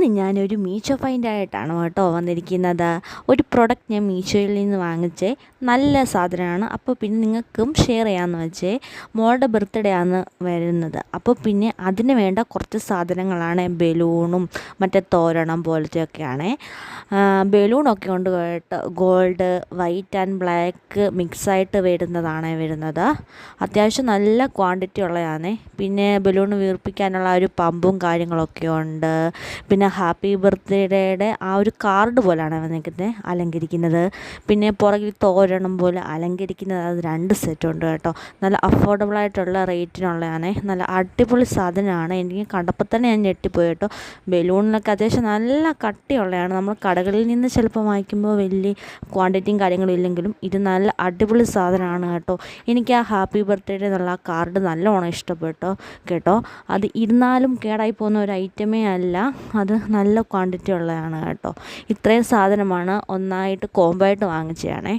ഇന്ന് ഞാനൊരു മീഷോ ഫൈൻഡ് ആയിട്ടാണ് കേട്ടോ വന്നിരിക്കുന്നത്. ഒരു പ്രൊഡക്റ്റ് ഞാൻ മീഷോയിൽ നിന്ന് വാങ്ങിച്ചേ, നല്ല സാധനമാണ്. അപ്പോൾ പിന്നെ നിങ്ങൾക്കും ഷെയർ ചെയ്യാമെന്ന് വെച്ചേ. മോളുടെ ബർത്ത്ഡേ ആണ് വരുന്നത്. അപ്പോൾ പിന്നെ അതിന് വേണ്ട കുറച്ച് സാധനങ്ങളാണ് ബലൂണും മറ്റേ തോരണം പോലത്തെയൊക്കെയാണ്. ബലൂണൊക്കെ ഉണ്ട് കേട്ടോ, ഗോൾഡ്, വൈറ്റ് ആൻഡ് ബ്ലാക്ക് മിക്സായിട്ട് വരുന്നത്. അത്യാവശ്യം നല്ല ക്വാണ്ടിറ്റി ഉള്ളതാണ്. പിന്നെ ബലൂൺ വീർപ്പിക്കാനുള്ള ഒരു പമ്പും കാര്യങ്ങളൊക്കെ ഉണ്ട്. പിന്നെ ഹാപ്പി ബർത്ത്ഡേയുടെ ആ ഒരു കാർഡ് പോലെയാണ് വന്നിരിക്കുന്നത് അലങ്കരിക്കുന്നത്. പിന്നെ പുറകിൽ തോരണം പോലെ അലങ്കരിക്കുന്നത്, അത് 2 സെറ്റ് ഉണ്ട് കേട്ടോ. നല്ല അഫോർഡബിളായിട്ടുള്ള റേറ്റിനുള്ളതാണ്. നല്ല അടിപൊളി സാധനമാണ്. എനിക്ക് കണ്ടപ്പോൾ തന്നെ ഞാൻ ഞെട്ടിപ്പോയി കേട്ടോ. ബലൂണിനൊക്കെ അത്യാവശ്യം നല്ല കട്ടിയുള്ളതാണ്. നമ്മൾ കടകളിൽ നിന്ന് ചിലപ്പോൾ വാങ്ങിക്കുമ്പോൾ വലിയ ക്വാണ്ടിറ്റിയും കാര്യങ്ങളും ഇല്ലെങ്കിലും ഇത് നല്ല അടിപൊളി സാധനമാണ് കേട്ടോ. എനിക്ക് ആ ഹാപ്പി ബർത്ത്ഡേ എന്നുള്ള കാർഡ് നല്ലോണം ഇഷ്ടപ്പെട്ടു കേട്ടോ. അത് ഇരുന്നാലും കേടായി പോകുന്ന ഒരു ഐറ്റമേ അല്ല, അത് നല്ല ക്വാണ്ടിറ്റി ഉള്ളതാണ് കേട്ടോ. ഇത്രയും സാധനമാണ് ഒന്നായിട്ട് കോംബോ ആയിട്ട് വാങ്ങിച്ചതാണേ.